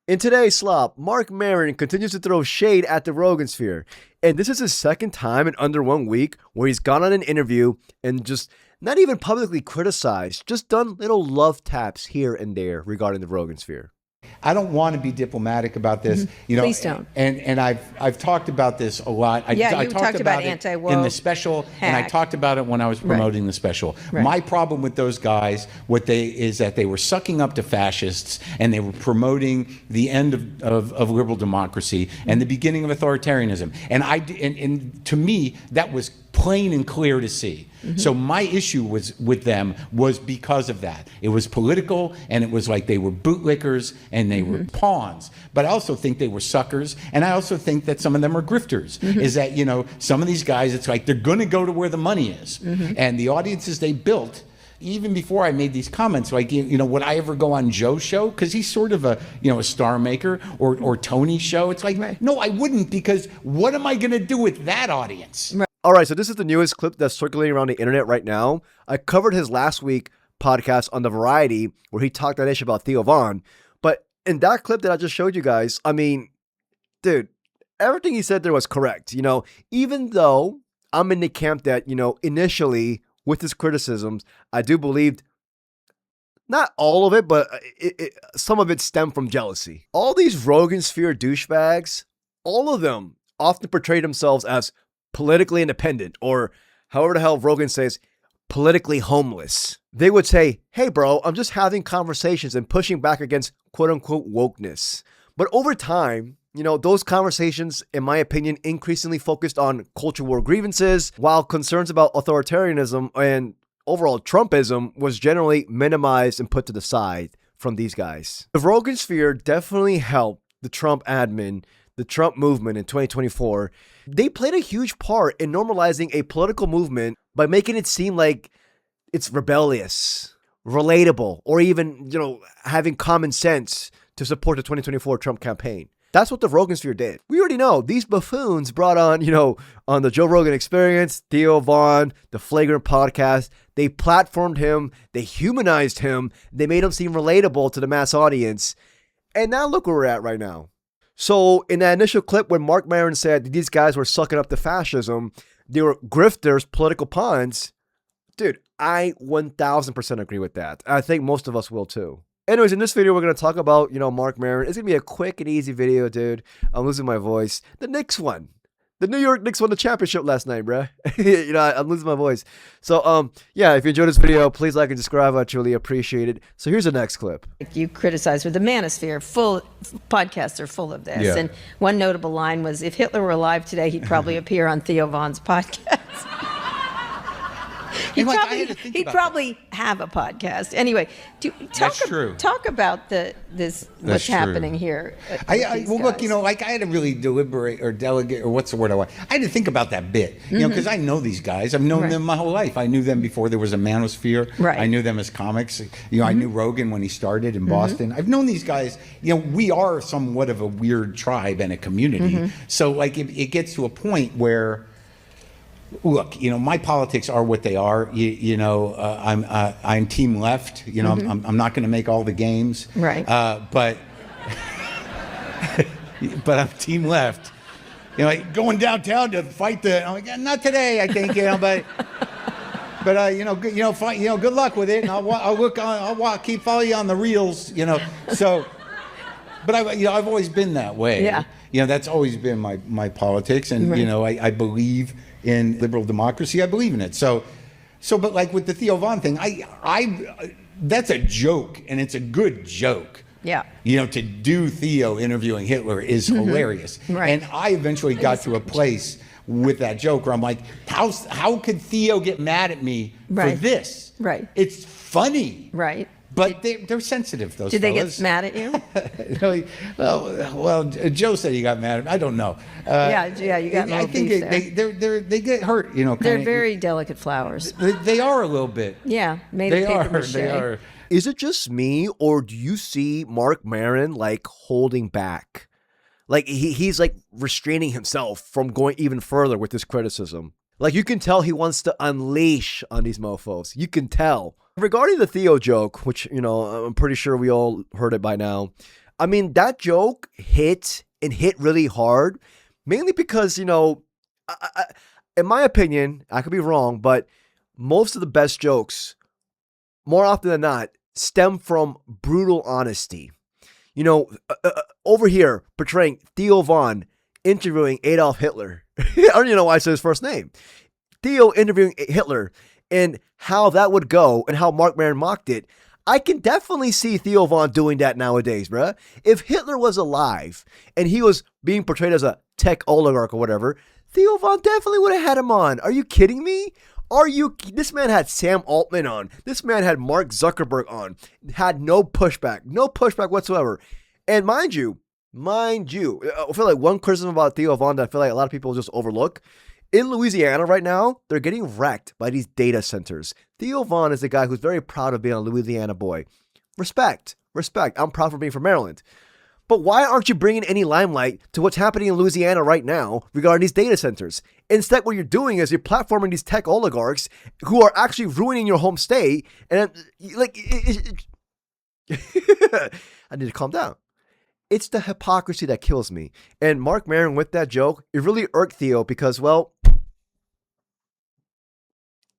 In today's slop, Marc Maron continues to throw shade at the Rogansphere. And this is his second time in under 1 week where he's gone on an interview and just not even publicly criticized, just done little love taps here and there regarding the Rogansphere. I don't want to be diplomatic about this, you know. Please don't. And I've talked about this a lot. I talked about anti-woke in the special, and I talked about it when I was promoting the special. Right. My problem with those guys, is that they were sucking up to fascists, and they were promoting the end of liberal democracy and the beginning of authoritarianism. And to me, that was plain and clear to see. So my issue with them was because of that. It was political, and it was like they were bootlickers and they were pawns. But I also think they were suckers, and I also think that some of them are grifters. Is that, you know, some of these guys, it's like they're going to go to where the money is. And the audiences they built, even before I made these comments, like, you know, would I ever go on Joe's show? Because he's sort of a, you know, a star maker, or Tony's show. It's like, no, I wouldn't, because what am I going to do with that audience? All right, so this is the newest clip that's circulating around the internet right now. I covered his last week podcast on The Variety where he talked that issue about Theo Von. But in that clip that I just showed you guys, I mean, dude, everything he said there was correct. You know, even though I'm in the camp that, you know, initially with his criticisms, I do believe not all of it, but some of it stemmed from jealousy. All these Rogansphere douchebags, all of them often portray themselves as politically independent, or however the hell Rogan says, politically homeless. They would say, hey bro, I'm just having conversations and pushing back against quote unquote wokeness. But over time, you know, those conversations, in my opinion, increasingly focused on culture war grievances, while concerns about authoritarianism and overall Trumpism was generally minimized and put to the side from these guys. The Rogansphere definitely helped the Trump admin, the Trump movement in 2024. They played a huge part in normalizing a political movement by making it seem like it's rebellious, relatable, or even, you know, having common sense to support the 2024 Trump campaign. That's what the Rogansphere did. We already know these buffoons brought on, you know, on the Joe Rogan Experience, Theo Von, the Flagrant podcast. They platformed him. They humanized him. They made him seem relatable to the mass audience. And now look where we're at right now. So in that initial clip when Marc Maron said these guys were sucking up to fascism, they were grifters, political pawns, dude, I 1000% agree with that. I think most of us will too. Anyways, in this video, we're going to talk about, you know, Marc Maron. It's going to be a quick and easy video, dude. I'm losing my voice. The Knicks won. The New York Knicks won the championship last night, bruh. You know, I'm losing my voice. So, yeah, if you enjoyed this video, please like and subscribe. I truly appreciate it. So here's the next clip. You criticize with the Manosphere, podcasts are full of this. Yeah. And one notable line was, if Hitler were alive today, he'd probably appear on Theo Von's podcast. He'd probably have a podcast. Anyway, talk about what's happening here. Well, look, you know, like I had to really deliberate or delegate, or what's the word I want. I had to think about that bit, you know, because I know these guys. I've known them my whole life. I knew them before there was a Manosphere. Right. I knew them as comics. You know, I knew Rogan when he started in Boston. I've known these guys. You know, we are somewhat of a weird tribe and a community. So, like, it gets to a point where, look, you know, my politics are what they are. You know, I'm team left. You know, I'm not going to make all the games. Right. But I'm team left. You know, like going downtown to fight I'm like, not today, I think. You know, but you know, fight. You know, good luck with it. And I'll keep following you on the reels. You know, so. But I've always been that way. Yeah. You know, that's always been my politics, and you know, I believe in liberal democracy. I believe in it. So, but like with the Theo Von thing, that's a joke, and it's a good joke. Yeah. You know, to do Theo interviewing Hitler is hilarious. Right. And I eventually got to a place with that joke where I'm like, how could Theo get mad at me for this? Right. It's funny. Right. But they're sensitive, those Did they fellas. get mad at you? well, Joe said he got mad at me. I don't know. Yeah, you got no I think they get hurt, you know. They're very delicate flowers. They are a little bit. Yeah, made of paper mache. They are. Is it just me, or do you see Marc Maron like holding back? Like he's like restraining himself from going even further with this criticism. Like you can tell he wants to unleash on these mofos. You can tell. Regarding the Theo joke, which, you know, I'm pretty sure we all heard it by now. I mean, that joke hit and hit really hard, mainly because, in my opinion, I could be wrong, but most of the best jokes, more often than not, stem from brutal honesty. Over here, portraying Theo Von interviewing Adolf Hitler. I don't even know why I said his first name. Theo interviewing Hitler and how that would go and how Marc Maron mocked it. I can definitely see Theo Von doing that nowadays, bruh. If Hitler was alive and he was being portrayed as a tech oligarch or whatever, Theo Von definitely would have had him on. Are you kidding me? This man had Sam Altman on. This man had Mark Zuckerberg on. Had no pushback whatsoever. And mind you, I feel like one criticism about Theo Von that I feel like a lot of people just overlook. In Louisiana right now, they're getting wrecked by these data centers. Theo Von is a guy who's very proud of being a Louisiana boy. Respect. I'm proud for being from Maryland. But why aren't you bringing any limelight to what's happening in Louisiana right now regarding these data centers? Instead, what you're doing is you're platforming these tech oligarchs who are actually ruining your home state. And I need to calm down. It's the hypocrisy that kills me. And Marc Maron with that joke, it really irked Theo because, well,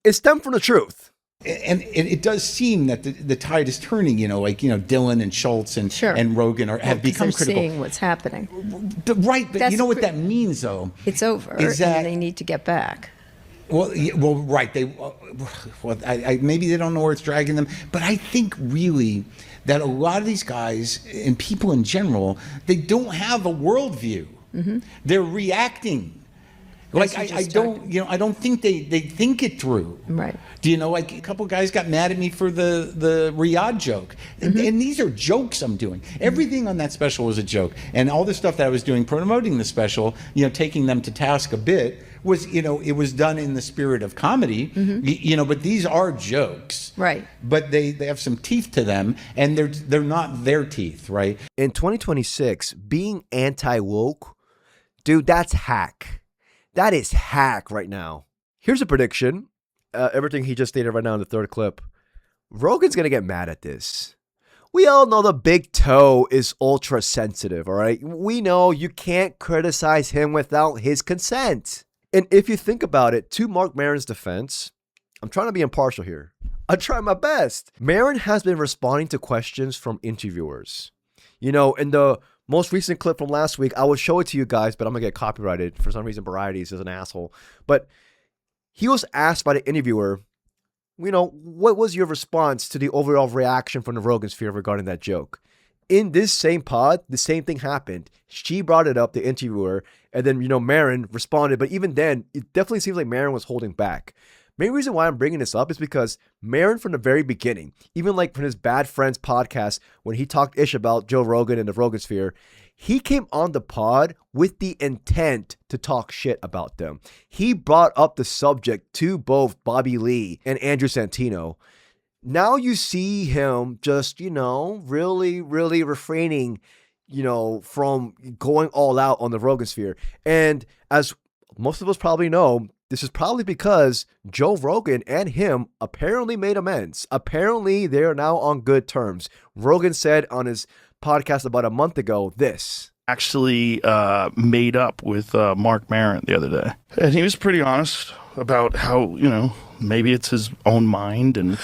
it stemmed from the truth. And it does seem that the tide is turning, Dylan and Schultz and Rogan have become critical. Seeing what's happening. Right, but you know what that means, though? It's over, and they need to get back. Well, right. Maybe they don't know where it's dragging them, but I think really that a lot of these guys and people in general, they don't have a worldview. Mm-hmm. They're reacting. I don't think they think it through. Right. A couple of guys got mad at me for the Riyadh joke. Mm-hmm. And these are jokes I'm doing. Mm-hmm. Everything on that special was a joke. And all the stuff that I was doing promoting the special, taking them to task a bit was, it was done in the spirit of comedy, mm-hmm. But these are jokes. Right. But they have some teeth to them, and they're not their teeth, right? In 2026, being anti-woke, dude, that's hack. That is hack right now. Here's a prediction. Everything he just stated right now in the third clip. Rogan's going to get mad at this. We all know the big toe is ultra sensitive, all right? We know you can't criticize him without his consent. And if you think about it, to Marc Maron's defense, I'm trying to be impartial here. I try my best. Maron has been responding to questions from interviewers. In the most recent clip from last week, I will show it to you guys, but I'm going to get copyrighted. For some reason, Variety is an asshole. But he was asked by the interviewer, what was your response to the overall reaction from the Rogansphere regarding that joke? In this same pod, the same thing happened. She brought it up, the interviewer, and then, Maron responded. But even then, it definitely seems like Maron was holding back. Main reason why I'm bringing this up is because Maron, from the very beginning, even like from his Bad Friends podcast, when he talked ish about Joe Rogan and the Rogansphere, he came on the pod with the intent to talk shit about them. He brought up the subject to both Bobby Lee and Andrew Santino. Now you see him just, really, really refraining, from going all out on the Rogansphere. And as most of us probably know, this is probably because Joe Rogan and him apparently made amends. Apparently, they are now on good terms. Rogan said on his podcast about a month ago this. Actually made up with Marc Maron the other day. And he was pretty honest about how, maybe it's his own mind and,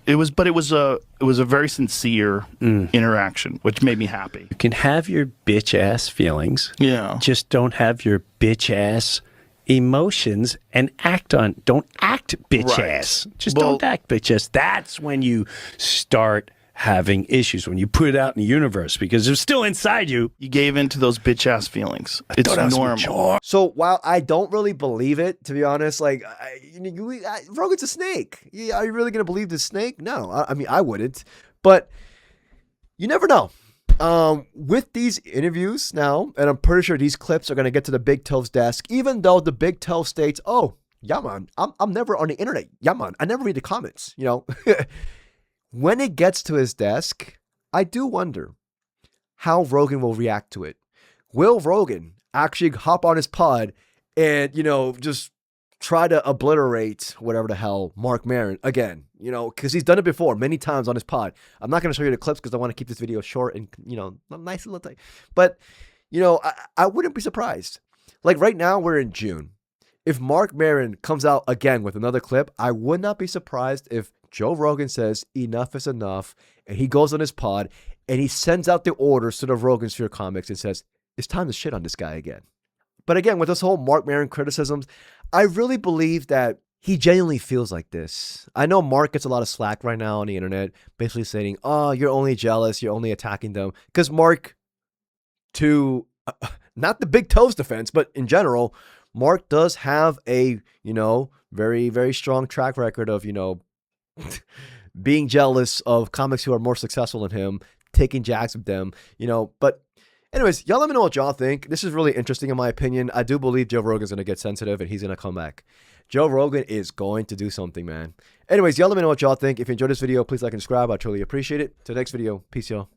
it was a very sincere interaction, which made me happy. You can have your bitch ass feelings. Yeah. Just don't have your bitch ass emotions and don't act bitch ass. Just don't act bitch ass. That's when you start having issues, when you put it out in the universe, because it's still inside you. You gave into those bitch ass feelings. It's normal. So while I don't really believe it, to be honest, Rogan's a snake. Are you really going to believe the snake? No, I wouldn't. But you never know. With these interviews now, and I'm pretty sure these clips are going to get to the Big Tove's desk, even though the Big Tove states, oh, yeah, man, I'm never on the internet. Yeah, man, I never read the comments, When it gets to his desk, I do wonder how Rogan will react to it. Will Rogan actually hop on his pod and, just try to obliterate whatever the hell Marc Maron again, you know, because he's done it before many times on his pod. I'm not going to show you the clips because I want to keep this video short and, you know, nice little thing. But, you know, I wouldn't be surprised. Like right now, we're in June. If Marc Maron comes out again with another clip, I would not be surprised if Joe Rogan says enough is enough, and he goes on his pod and he sends out the orders to the Rogansphere comics and says, it's time to shit on this guy again. But again, with this whole Marc Maron criticisms, I really believe that he genuinely feels like this. I know Mark gets a lot of slack right now on the internet, basically saying, oh, you're only jealous, you're only attacking them. Because Mark, to not the big toes defense, but in general, Mark does have a, you know, very, very strong track record of, you know, being jealous of comics who are more successful than him, taking jabs with them, you know. But anyways, y'all let me know what y'all think. This is really interesting in my opinion. I do believe Joe Rogan's going to get sensitive and he's going to come back. Joe Rogan is going to do something, man. Anyways, y'all let me know what y'all think. If you enjoyed this video, please like and subscribe. I truly appreciate it. Till next video, peace, y'all.